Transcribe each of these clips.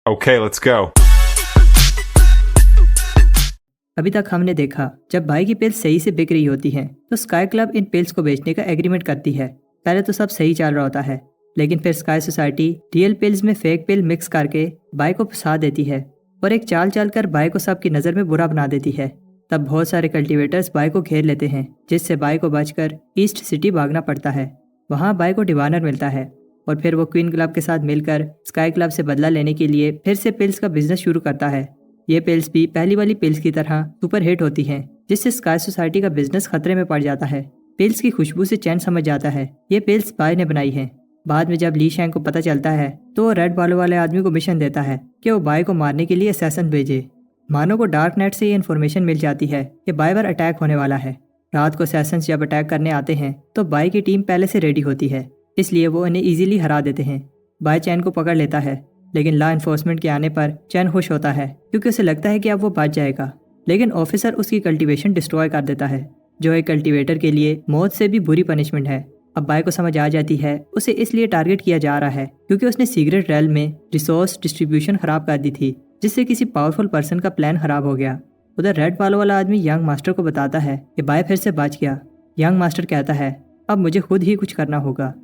Okay, let's go. अभी तक हमने देखा जब भाई की पिल्स सही से बिक रही होती हैं तो स्काई क्लब इन पिल्स को बेचने का एग्रीमेंट करती है। पहले तो सब सही चल रहा होता है, लेकिन फिर स्काई सोसाइटी रियल पिल्स में फेक पिल मिक्स करके भाई को फंसा देती है और एक चाल चल कर भाई को सबकी नज़र में बुरा बना देती है। तब बहुत सारे कल्टीवेटर्स भाई को घेर लेते हैं, जिससे भाई को बचकर ईस्ट सिटी भागना पड़ता है। वहाँ भाई को डिवानर मिलता है और फिर वो क्वीन क्लब के साथ मिलकर स्काई क्लब से बदला लेने के लिए फिर से पिल्स का बिजनेस शुरू करता है। ये पिल्स भी पहली वाली पिल्स की तरह सुपर हिट होती हैं, जिससे स्काई सोसाइटी का बिजनेस खतरे में पड़ जाता है। पिल्स की खुशबू से चैन समझ जाता है ये पिल्स भाई ने बनाई हैं। बाद में जब ली शैंग को पता चलता है तो वो रेड बालों वाले आदमी को मिशन देता है कि वो भाई को मारने के लिए असैसन भेजे। मानो को डार्क नेट से ये इन्फॉर्मेशन मिल जाती है कि भाई पर अटैक होने वाला है। रात को असैसन्स जब अटैक करने आते हैं तो भाई की टीम पहले से रेडी होती है, इसलिए वो इन्हें इजीली हरा देते हैं। भाई चैन को पकड़ लेता है, लेकिन लॉ इन्फोर्समेंट के आने पर चैन खुश होता है क्योंकि उसे लगता है कि अब वो बच जाएगा। लेकिन ऑफिसर उसकी कल्टीवेशन डिस्ट्रॉय कर देता है, जो एक कल्टीवेटर के लिए मौत से भी बुरी पनिशमेंट है। अब भाई को समझ आ जाती है उसे इसलिए टारगेट किया जा रहा है क्योंकि उसने सीक्रेट रेल में रिसोर्स डिस्ट्रीब्यूशन खराब कर दी थी, जिससे किसी पावरफुल पर्सन का प्लान खराब हो गया। उधर रेड बालों वाला आदमी यंग मास्टर को बताता है कि भाई फिर से बच गया। यंग मास्टर कहता है अब मुझे खुद ही कुछ करना होगा।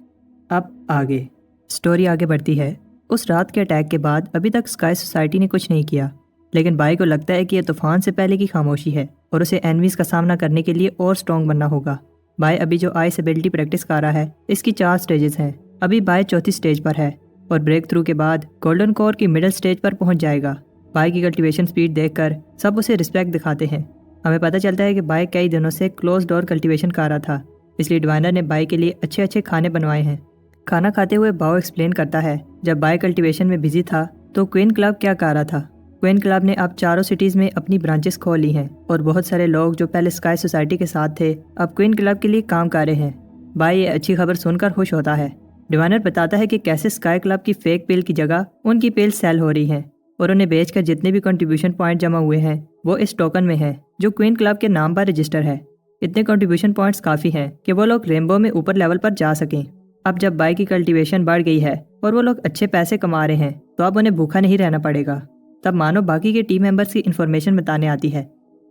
अब आगे स्टोरी आगे बढ़ती है। उस रात के अटैक के बाद अभी तक स्काई सोसाइटी ने कुछ नहीं किया, लेकिन भाई को लगता है कि यह तूफान से पहले की खामोशी है और उसे एनमीज का सामना करने के लिए और स्ट्रॉन्ग बनना होगा। भाई अभी जो आइस एबिलिटी प्रैक्टिस कर रहा है इसकी 4 स्टेजेस हैं। अभी भाई चौथी स्टेज पर है और ब्रेक थ्रू के बाद गोल्डन कोर की मिडिल स्टेज पर पहुंच जाएगा। भाई की कल्टीवेशन स्पीड देखकर सब उसे रिस्पेक्ट दिखाते हैं। हमें पता चलता है कि भाई कई दिनों से क्लोज डोर कल्टीवेशन कर रहा था, इसलिए डिवाइनर ने भाई के लिए अच्छे अच्छे खाने बनवाए हैं। खाना खाते हुए बाओ एक्सप्लेन करता है जब भाई कल्टीवेशन में बिजी था तो क्वीन क्लब क्या कर रहा था। क्वीन क्लब ने अब 4 सिटीज़ में अपनी ब्रांचेस खोल ली हैं और बहुत सारे लोग जो पहले स्काई सोसाइटी के साथ थे अब क्वीन क्लब के लिए काम कर रहे हैं। भाई ये अच्छी खबर सुनकर खुश होता है। डिवाइनर बताता है कि कैसे स्काई क्लब की फेक पिल की जगह उनकी पिल सेल हो रही हैं और उन्हें बेचकर जितने भी कंट्रीब्यूशन पॉइंट जमा हुए हैं वो इस टोकन में है जो क्वीन क्लब के नाम पर रजिस्टर है। इतने कंट्रीब्यूशन पॉइंट्स काफ़ी हैं कि वो लोग रेनबो में ऊपर लेवल पर जा सकें। अब जब भाई की कल्टीवेशन बढ़ गई है और वो लोग अच्छे पैसे कमा रहे हैं तो अब उन्हें भूखा नहीं रहना पड़ेगा। तब मानो बाकी के टीम मेंबर्स की इन्फॉर्मेशन बताने आती है।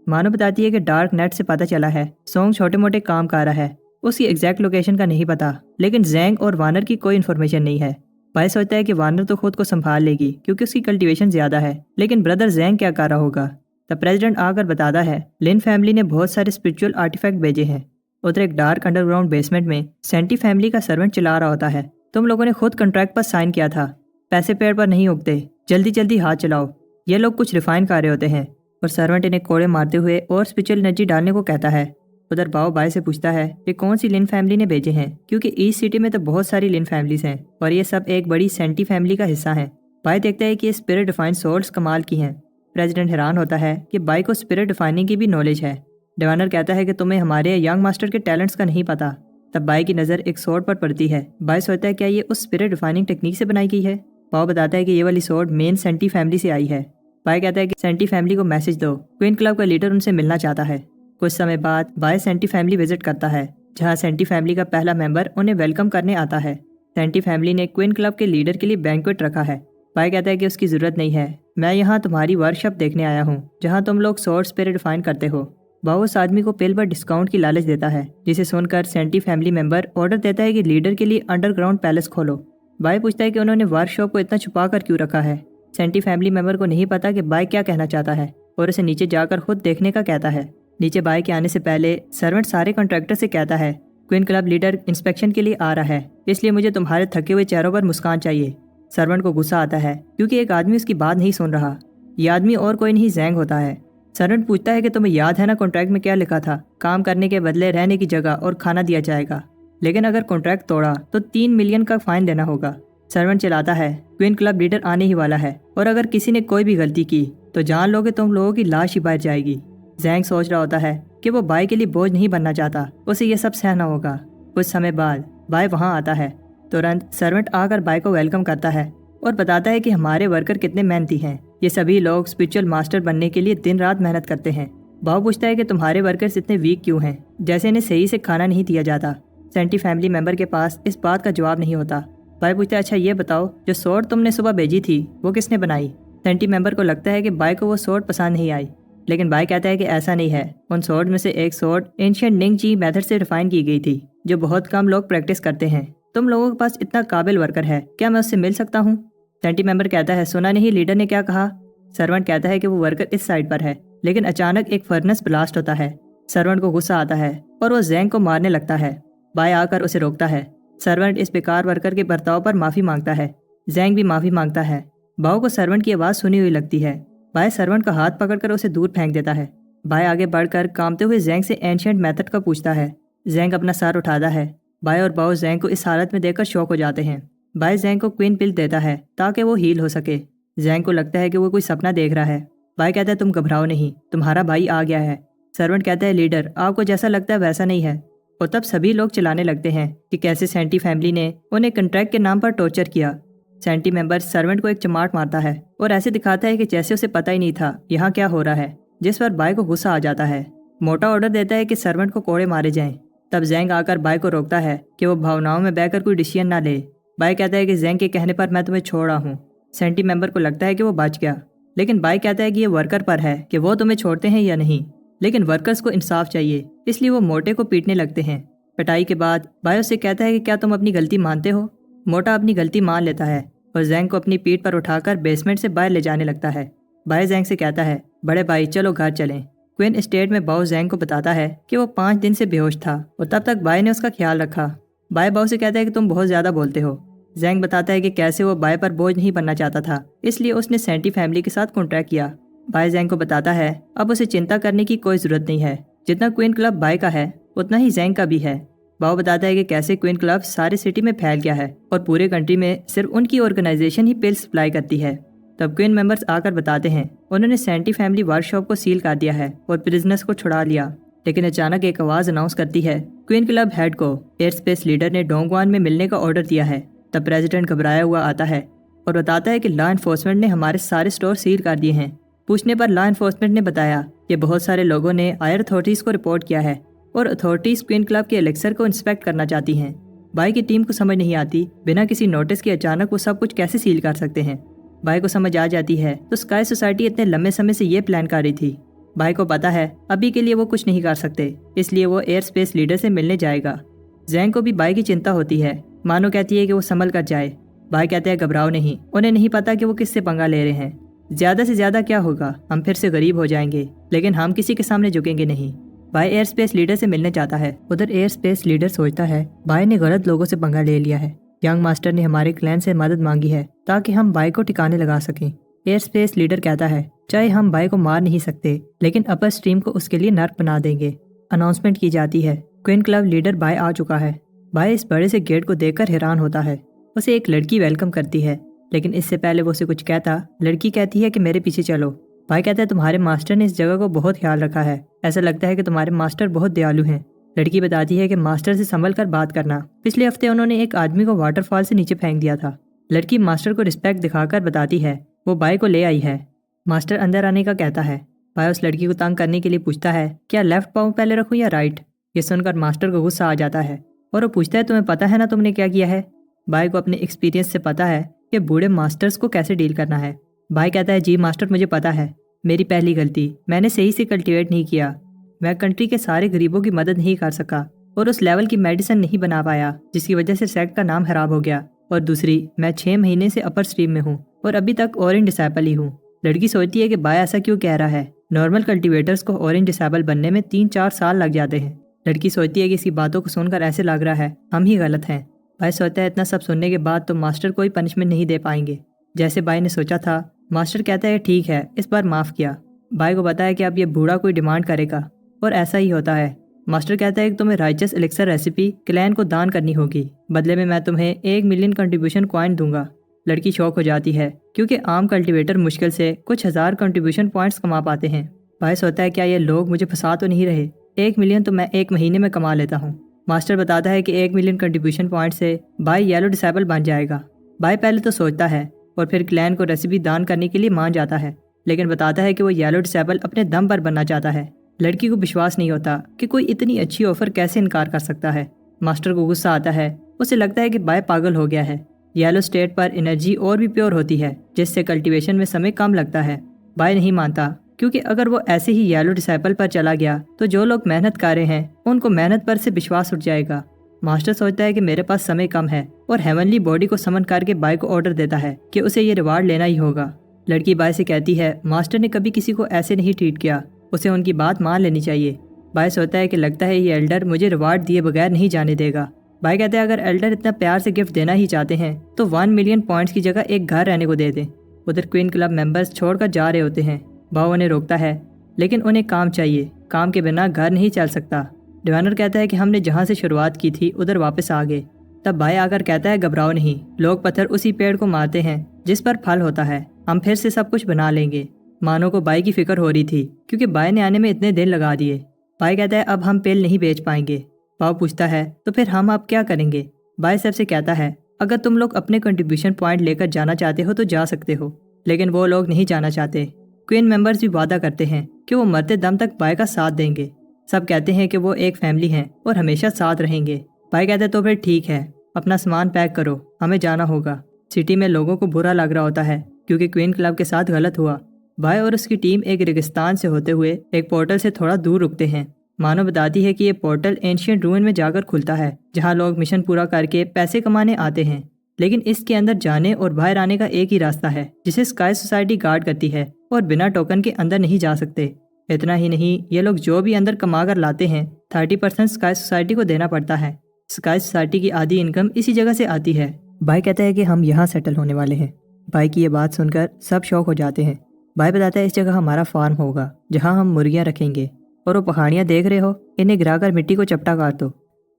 मानो बताती है कि डार्क नेट से पता चला है सोंग छोटे मोटे काम कर रहा है, उसकी एग्जैक्ट लोकेशन का नहीं पता, लेकिन जैंग और वानर की कोई इन्फॉर्मेशन नहीं है। भाई सोचता है कि वानर तो खुद को संभाल लेगी क्योंकि उसकी कल्टीवेशन ज्यादा है, लेकिन ब्रदर जैंग क्या कर रहा होगा। तब प्रेसिडेंट आकर बताता है लिन फैमिली ने बहुत सारे स्पिरिचुअल आर्टिफैक्ट भेजे हैं। उधर एक डार्क अंडरग्राउंड बेसमेंट में सेंटी फैमिली का सर्वेंट चला रहा होता है। तुम लोगों ने खुद कॉन्ट्रैक्ट पर साइन किया था, पैसे पेड़ पर नहीं उगते, जल्दी जल्दी हाथ चलाओ। ये लोग कुछ रिफाइन कर रहे होते हैं और सर्वेंट इन्हें कोड़े मारते हुए और स्पिरिचुअल एनर्जी डालने को कहता है। उधर बाओ भाई से पूछता है कि कौन सी लिन फैमिली ने भेजे हैं, क्योंकि ईस्ट सिटी में तो बहुत सारी लिन फैमिलीज हैं और ये सब एक बड़ी सेंटी फैमिली का हिस्सा हैं। भाई देखता है कि ये स्पिरिट डिफाइन सोल्स कमाल की हैं। प्रेसिडेंट हैरान होता है कि भाई को स्पिरिट डिफाइनिंग की भी नॉलेज है। डिवाइनर कहता है कि तुम्हें हमारे यंग मास्टर के टैलेंट्स का नहीं पता। तब भाई की नज़र एक सोर्ड पर पड़ती है। भाई सोचता है क्या ये उस स्पिरिट डिफाइनिंग टेक्निक से बनाई गई है। बाओ बताता है कि ये वाली सोर्ड मेन सेंटी फैमिली से आई है। भाई कहता है कि सेंटी फैमिली को मैसेज दो, क्वीन क्लब का लीडर उनसे मिलना चाहता है। कुछ समय बाद भाई सेंटी फैमिली विजिट करता है, जहाँ सेंटी फैमिली का पहला मेंबर उन्हें वेलकम करने आता है। सेंटी फैमिली ने क्वीन क्लब के लीडर के लिए बैंक्वेट रखा है। भाई कहता है कि उसकी ज़रूरत नहीं है, मैं यहाँ तुम्हारी वर्कशॉप देखने आया हूँ जहाँ तुम लोग सोर्ड स्पिरिट डिफाइन करते हो। बाओ उस आदमी को पिल पर डिस्काउंट की लालच देता है, जिसे सुनकर सेंटी फैमिली मेंबर ऑर्डर देता है कि लीडर के लिए अंडरग्राउंड पैलेस खोलो। भाई पूछता है कि उन्होंने वर्कशॉप को इतना छुपा कर क्यों रखा है। सेंटी फैमिली मेंबर को नहीं पता कि भाई क्या कहना चाहता है और उसे नीचे जाकर खुद देखने का कहता है। नीचे भाई के आने से पहले सर्वेंट सारे कॉन्ट्रैक्टर से कहता है क्वीन क्लब लीडर इंस्पेक्शन के लिए आ रहा है, इसलिए मुझे तुम्हारे थके हुए चेहरों पर मुस्कान चाहिए। सर्वेंट को गुस्सा आता है क्योंकि एक आदमी उसकी बात नहीं सुन रहा। ये आदमी और कोई नहीं जैंग होता है। सर्वेंट पूछता है कि तुम्हें याद है ना कॉन्ट्रैक्ट में क्या लिखा था, काम करने के बदले रहने की जगह और खाना दिया जाएगा, लेकिन अगर कॉन्ट्रैक्ट तोड़ा तो 3 मिलियन का फाइन देना होगा। सर्वेंट चलाता है क्वीन क्लब लीडर आने ही वाला है और अगर किसी ने कोई भी गलती की तो जान लोगे तुम लोगों की लाश ही बाहर जाएगी। जैंग सोच रहा होता है कि वो भाई के लिए बोझ नहीं बनना चाहता, उसे ये सब सहना होगा। कुछ समय बाद भाई वहाँ आता है। तुरंत सर्वेंट आकर भाई को वेलकम करता है और बताता है कि हमारे वर्कर कितने मेहनती हैं। ये सभी लोग स्पिरिचुअल मास्टर बनने के लिए दिन रात मेहनत करते हैं। भाव पूछता है कि तुम्हारे वर्कर्स इतने वीक क्यों हैं, जैसे इन्हें सही से खाना नहीं दिया जाता। सेंटी फैमिली मेंबर के पास इस बात का जवाब नहीं होता। भाई पूछता है, अच्छा ये बताओ जो सोर्ड तुमने सुबह भेजी थी वो किसने बनाई? सेंटी मेंबर को लगता है कि भाई को वो सोर्ड पसंद नहीं आई, लेकिन भाई कहता है कि ऐसा नहीं है। उन सोर्ड में से एक सोर्ड एंशिएंट निंग जी मेथड से रिफाइन की गई थी, जो बहुत कम लोग प्रैक्टिस करते हैं। तुम लोगों के पास इतना काबिल वर्कर है, क्या मैं उससे मिल सकता हूँ? सेंटी मेंबर कहता है, सुना नहीं लीडर ने क्या कहा? सर्वेंट कहता है कि वो वर्कर इस साइड पर है, लेकिन अचानक एक फर्नेस ब्लास्ट होता है। सर्वेंट को गुस्सा आता है और वो जैंग को मारने लगता है। भाई आकर उसे रोकता है। सर्वेंट इस बेकार वर्कर के बर्ताव पर माफी मांगता है। जैंग भी माफी मांगता है। भाई को सर्वेंट की आवाज़ सुनी हुई लगती है। भाई सर्वेंट का हाथ पकड़कर उसे दूर फेंक देता है। भाई आगे बढ़कर कांपते हुए जैंग से एंशिएंट मेथड का पूछता है। जैंग अपना सर उठाता है। भाई और बाओ जैंग को इस हालत में देखकर शॉक हो जाते हैं। भाई जैंग को क्वीन पिल देता है ताकि वो हील हो सके। जैंग को लगता है कि वो कोई सपना देख रहा है। भाई कहता है, तुम घबराओ नहीं, तुम्हारा भाई आ गया है। सर्वेंट कहता है, लीडर आपको जैसा लगता है वैसा नहीं है। और तब सभी लोग चिल्लाने लगते हैं कि कैसे सेंटी फैमिली ने उन्हें कंट्रैक्ट के नाम पर टॉर्चर किया। सेंटी मेंबर सर्वेंट को एक चमाट मारता है और ऐसे दिखाता है कि जैसे उसे पता ही नहीं था यहाँ क्या हो रहा है, जिस पर भाई को गुस्सा आ जाता है। मोटा ऑर्डर देता है कि सर्वेंट को कोड़े मारे जाएं। तब जैंग आकर भाई को रोकता है कि वो भावनाओं में बहकर कोई डिसीजन ना ले। भाई कहता है कि जैंग के कहने पर मैं तुम्हें छोड़ रहा हूँ। सेंटी मेंबर को लगता है कि वो बच गया, लेकिन भाई कहता है कि ये वर्कर पर है कि वो तुम्हें छोड़ते हैं या नहीं। लेकिन वर्कर्स को इंसाफ चाहिए, इसलिए वो मोटे को पीटने लगते हैं। पिटाई के बाद भाई उससे कहता है कि क्या तुम अपनी गलती मानते हो? मोटा अपनी गलती मान लेता है और जैंग को अपनी पीठ पर उठाकर बेसमेंट से बाहर ले जाने लगता है। भाई जैंग से कहता है, बड़े भाई चलो घर चलें। क्वीन स्टेट में बाओ जैंग को बताता है कि वो 5 दिन से बेहोश था और तब तक भाई ने उसका ख्याल रखा। भाई बाओ से कहता है कि तुम बहुत ज़्यादा बोलते हो। जैंग बताता है कि कैसे वो भाई पर बोझ नहीं बनना चाहता था, इसलिए उसने सेंटी फैमिली के साथ कॉन्ट्रैक्ट किया। भाई जैंग को बताता है अब उसे चिंता करने की कोई ज़रूरत नहीं है, जितना क्वीन क्लब भाई का है उतना ही जैंग का भी है। बाओ बताता है कि कैसे क्वीन क्लब सारे सिटी में फैल गया है और पूरे कंट्री में सिर्फ उनकी ऑर्गेनाइजेशन ही पिल सप्लाई करती है। तब क्वीन मेंबर्स आकर बताते हैं उन्होंने सेंटी फैमिली वर्कशॉप को सील कर दिया है और प्रिजनर्स को छुड़ा लिया। लेकिन अचानक एक आवाज़ अनाउंस करती है क्वीन क्लब हेड को एयर स्पेस लीडर ने डोंगवान में मिलने का ऑर्डर दिया है। तब प्रेसिडेंट घबराया हुआ आता है और बताता है कि लॉ एनफोर्समेंट ने हमारे सारे स्टोर सील कर दिए हैं। पूछने पर लॉ एनफोर्समेंट ने बताया कि बहुत सारे लोगों ने हायर अथॉरिटीज़ को रिपोर्ट किया है और अथॉरिटीज़ क्वीन क्लब के एलेक्सर को इंस्पेक्ट करना चाहती हैं। भाई की टीम को समझ नहीं आती बिना किसी नोटिस के अचानक वो सब कुछ कैसे सील कर सकते हैं। भाई को समझ आ जाती है तो स्काई सोसाइटी इतने लंबे समय से ये प्लान कर रही थी। भाई को पता है अभी के लिए वो कुछ नहीं कर सकते, इसलिए वो एयर स्पेस लीडर से मिलने जाएगा। जैंग को भी भाई की चिंता होती है। मानो कहती है कि वो संभल कर जाए। भाई कहते हैं घबराओ नहीं, उन्हें नहीं पता कि वो किससे पंगा ले रहे हैं। ज़्यादा से ज़्यादा क्या होगा, हम फिर से गरीब हो जाएंगे, लेकिन हम किसी के सामने झुकेंगे नहीं। भाई एयर स्पेस लीडर से मिलने चाहता है। उधर एयर स्पेस लीडर सोचता है भाई ने गलत लोगों से पंगा ले लिया है। यंग मास्टर ने हमारे क्लैन से मदद मांगी है ताकि हम भाई को ठिकाने लगा सकें। एयर स्पेस लीडर कहता है चाहे हम भाई को मार नहीं सकते, लेकिन अपर स्ट्रीम को उसके लिए नर्क बना देंगे। अनाउंसमेंट की जाती है क्वीन क्लब लीडर भाई आ चुका है। भाई इस बड़े से गेट को देखकर हैरान होता है। उसे एक लड़की वेलकम करती है, लेकिन इससे पहले वो उसे कुछ कहता लड़की कहती है कि मेरे पीछे चलो। भाई कहता है तुम्हारे मास्टर ने इस जगह को बहुत ख्याल रखा है, ऐसा लगता है कि तुम्हारे मास्टर बहुत दयालु हैं। लड़की बताती है कि मास्टर से संभल कर बात करना, पिछले हफ्ते उन्होंने एक आदमी को वाटरफॉल से नीचे फेंक दिया था। लड़की मास्टर को रिस्पेक्ट दिखाकर बताती है वो भाई को ले आई है। मास्टर अंदर आने का कहता है। भाई उस लड़की को तंग करने के लिए पूछता है क्या लेफ्ट पाँव पहले रखूं या राइट। ये सुनकर मास्टर को गुस्सा आ जाता है और वो पूछता है तुम्हें पता है ना तुमने क्या किया है। भाई को अपने एक्सपीरियंस से पता है कि बूढ़े मास्टर्स को कैसे डील करना है। भाई कहता है जी मास्टर मुझे पता है, मेरी पहली गलती, मैंने सही से कल्टीवेट नहीं किया। मैं कंट्री के सारे गरीबों की मदद नहीं कर सका और उस लेवल की मेडिसिन नहीं बना पाया जिसकी वजह से सेक्ट का नाम खराब हो गया। और दूसरी, मैं 6 महीने से अपर स्ट्रीम में हूँ और अभी तक ऑरेंज डिसेबल ही हूँ। लड़की सोचती है कि भाई ऐसा क्यों कह रहा है, नॉर्मल कल्टीवेटर्स को ऑरेंज डिसेबल बनने में 3-4 साल लग जाते हैं। लड़की सोचती है कि इसकी बातों को सुनकर ऐसे लग रहा है हम ही गलत हैं। भाई सोचता है इतना सब सुनने के बाद तो मास्टर कोई पनिशमेंट नहीं दे पाएंगे जैसे भाई ने सोचा था। मास्टर कहता है ठीक है, इस बार माफ़ किया। भाई को बताया कि अब ये बूढ़ा कोई डिमांड करेगा और ऐसा ही होता है। मास्टर कहता है कि तुम्हें राइचस एलिक्सर रेसिपी क्लैन को दान करनी होगी, बदले में मैं तुम्हें 1 मिलियन कंट्रीब्यूशन कॉइन दूंगा। लड़की शौक हो जाती है क्योंकि आम कल्टीवेटर मुश्किल से कुछ हज़ार कंट्रीब्यूशन पॉइंट्स कमा पाते हैं। भाई सोचता है क्या ये लोग मुझे फंसा तो नहीं रहे, 1 मिलियन तो मैं 1 महीने में कमा लेता हूँ। मास्टर बताता है कि 1 मिलियन कंट्रीब्यूशन पॉइंट से भाई येलो डिसेबल बन जाएगा। भाई पहले तो सोचता है और फिर क्लैन को रेसिपी दान करने के लिए मान जाता है, लेकिन बताता है कि वो येलो डिसेबल अपने दम पर बनना चाहता है। लड़की को विश्वास नहीं होता कि कोई इतनी अच्छी ऑफर कैसे इनकार कर सकता है। मास्टर को गुस्सा आता है, उसे लगता है कि भाई पागल हो गया है। येलो स्टेट पर एनर्जी और भी प्योर होती है, जिससे कल्टीवेशन में समय कम लगता है। बाय नहीं मानता, क्योंकि अगर वो ऐसे ही येलो डिसाइपल पर चला गया तो जो लोग मेहनत कर रहे हैं उनको मेहनत पर से विश्वास उठ जाएगा। मास्टर सोचता है कि मेरे पास समय कम है और हेवनली बॉडी को समन करके बाय को ऑर्डर देता है कि उसे ये रिवार्ड लेना ही होगा। लड़की बाय से कहती है मास्टर ने कभी किसी को ऐसे नहीं ट्रीट किया, उसे उनकी बात मान लेनी चाहिए। बाय सोचता है कि लगता है ये एल्डर मुझे रिवार्ड दिए बगैर नहीं जाने देगा। बाय कहता है अगर एल्डर इतना प्यार से गिफ्ट देना ही चाहते हैं तो 1 मिलियन पॉइंट्स की जगह एक घर रहने को दे दें। उधर क्वीन क्लब मेंबर्स छोड़कर जा रहे होते हैं। बाव उन्हें रोकता है, लेकिन उन्हें काम चाहिए, काम के बिना घर नहीं चल सकता। डिवाइनर कहता है कि हमने जहाँ से शुरुआत की थी उधर वापस आ गए। तब बाय आकर कहता है घबराओ नहीं, लोग पत्थर उसी पेड़ को मारते हैं जिस पर फल होता है, हम फिर से सब कुछ बना लेंगे। मानो को बाय की फिक्र हो रही थी, क्योंकि बाय ने आने में इतने दिन लगा दिए। बाय कहता है अब हम पेल नहीं बेच पाएंगे। बाव पूछता है तो फिर हम अब क्या करेंगे। बाय सबसे कहता है अगर तुम लोग अपने कंट्रीब्यूशन पॉइंट लेकर जाना चाहते हो तो जा सकते हो, लेकिन वो लोग नहीं जाना चाहते। क्वीन मेंबर्स भी वादा करते हैं कि वो मरते दम तक बाय का साथ देंगे। सब कहते हैं कि वो एक फैमिली हैं और हमेशा साथ रहेंगे। बाय कहता है तो फिर ठीक है, अपना सामान पैक करो, हमें जाना होगा। सिटी में लोगों को बुरा लग रहा होता है क्योंकि क्वीन क्लब के साथ गलत हुआ। बाय और उसकी टीम एक रेगिस्तान से होते हुए एक पोर्टल से थोड़ा दूर रुकते हैं। मानो बताती है कि ये पोर्टल एंशियंट रूइन में जाकर खुलता है, जहाँ लोग मिशन पूरा करके पैसे कमाने आते हैं। लेकिन इसके अंदर जाने और बाहर आने का एक ही रास्ता है, जिसे स्काई सोसाइटी गार्ड करती है और बिना टोकन के अंदर नहीं जा सकते। इतना ही नहीं, ये लोग जो भी अंदर कमा कर लाते हैं 30% स्काई सोसाइटी को देना पड़ता है। स्काई सोसाइटी की आधी इनकम इसी जगह से आती है। बाय कहता है कि हम यहाँ सेटल होने वाले हैं। बाय की ये बात सुनकर सब शौक हो जाते हैं। बाय बताता है इस जगह हमारा फार्म होगा, जहाँ हम मुर्गियाँ रखेंगे, और वो पहाड़ियाँ देख रहे हो, इन्हें गिराकर मिट्टी को चपटा काट दो।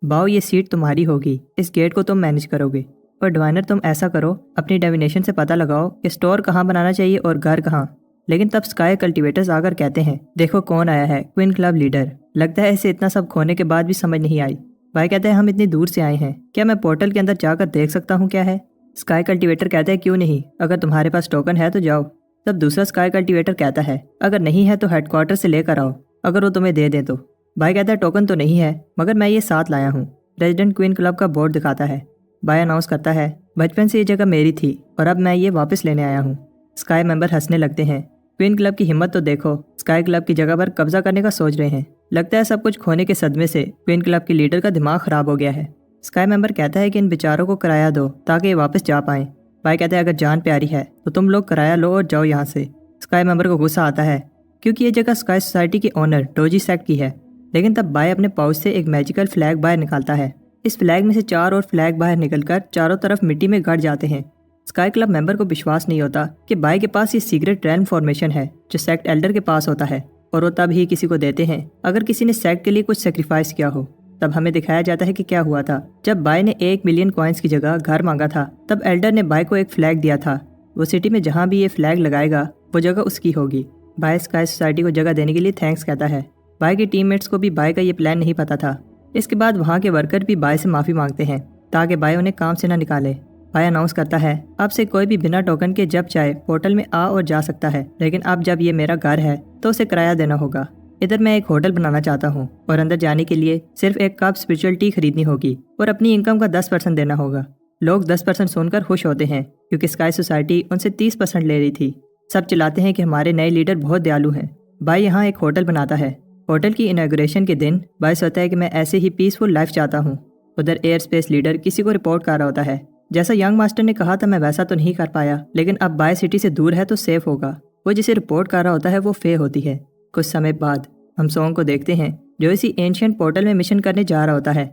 बाव ये सीट तुम्हारी होगी, इस गेट को तुम मैनेज करोगे। और डिवाइनर तुम ऐसा करो, अपनी डेविनेशन से पता लगाओ कि स्टोर कहाँ बनाना चाहिए और घर कहाँ। लेकिन तब स्काई कल्टीवेटर्स आकर कहते हैं देखो कौन आया है, क्वीन क्लब लीडर। लगता है इसे इतना सब खोने के बाद भी समझ नहीं आई। बाय कहते हैं हम इतनी दूर से आए हैं, क्या मैं पोर्टल के अंदर जाकर देख सकता हूँ क्या है। स्काई कल्टीवेटर कहता है क्यों नहीं, अगर तुम्हारे पास टोकन है तो जाओ। तब दूसरा स्काई कल्टीवेटर कहता है अगर नहीं है तो हेडक्वार्टर से लेकर आओ, अगर वो तुम्हें दे तो। बाय कहता है टोकन तो नहीं है, मगर मैं ये साथ लाया हूँ। रेजिडेंट क्वीन क्लब का बोर्ड दिखाता है। बाय अनाउंस करता है बचपन से ये जगह मेरी थी और अब मैं ये वापस लेने आया हूँ। स्काई मेंबर हंसने लगते हैं। क्वीन क्लब की हिम्मत तो देखो, स्काई क्लब की जगह पर कब्जा करने का सोच रहे हैं। लगता है सब कुछ खोने के सदमे से क्वीन क्लब की लीडर का दिमाग खराब हो गया है। स्काई मेंबर कहता है कि इन बेचारों को किराया दो ताकि ये वापस जा पाएं। बाय कहता है अगर जान प्यारी है तो तुम लोग किराया लो और जाओ यहाँ से। स्काई मेंबर को गुस्सा आता है क्योंकि ये जगह स्काई सोसाइटी की ओनर डोजी सेक्ट की है। लेकिन तब बाय अपने पाउच से एक मैजिकल फ्लैग बाहर निकालता है। इस फ्लैग में से 4 और फ्लैग बाहर निकलकर चारों तरफ मिट्टी में गड़ जाते हैं। स्काई क्लब मेंबर को विश्वास नहीं होता कि बाय के पास ये सीक्रेट रैन फॉर्मेशन है जो सेक्ट एल्डर के पास होता है, और वो तब ही किसी को देते हैं अगर किसी ने सेक्ट के लिए कुछ सेक्रीफाइस किया हो। तब हमें दिखाया जाता है कि क्या हुआ था। जब बाय ने 1 मिलियन कॉइन्स की जगह घर मांगा था, तब एल्डर ने बाय को एक फ्लैग दिया था। वो सिटी में जहाँ भी ये फ्लैग लगाएगा वो जगह उसकी होगी। बाय स्काई सोसाइटी को जगह देने के लिए थैंक्स कहता है। बाय के टीममेट्स को भी बाय का ये प्लान नहीं पता था। इसके बाद वहाँ के वर्कर भी बाय से माफ़ी मांगते हैं ताकि बाय उन्हें काम से न निकाले। बाय अनाउंस करता है अब से कोई भी बिना टोकन के जब चाहे पोर्टल में आ और जा सकता है, लेकिन अब जब ये मेरा घर है तो उसे किराया देना होगा। इधर मैं एक होटल बनाना चाहता हूँ और अंदर जाने के लिए सिर्फ एक कप स्पिरिचुअल टी खरीदनी होगी और अपनी इनकम का 10% देना होगा। लोग 10% सुनकर खुश होते हैं क्योंकि स्काई सोसाइटी उनसे 30% ले रही थी। सब चिल्लाते हैं कि हमारे नए लीडर बहुत दयालु हैं। बाय यहाँ एक होटल बनाता है। होटल की इनॉग्रेशन के दिन बाय सोचता है कि मैं ऐसे ही पीसफुल लाइफ चाहता हूँ। उधर एयर स्पेस लीडर किसी को रिपोर्ट कर रहा होता है। जैसा यंग मास्टर ने कहा था मैं वैसा तो नहीं कर पाया, लेकिन अब बाय सिटी से दूर है तो सेफ होगा। वो जिसे रिपोर्ट कर रहा होता है वो फे होती है। कुछ समय बाद हम सोंग को देखते हैं जो इसी एंशिएंट पोर्टल में मिशन करने जा रहा होता है।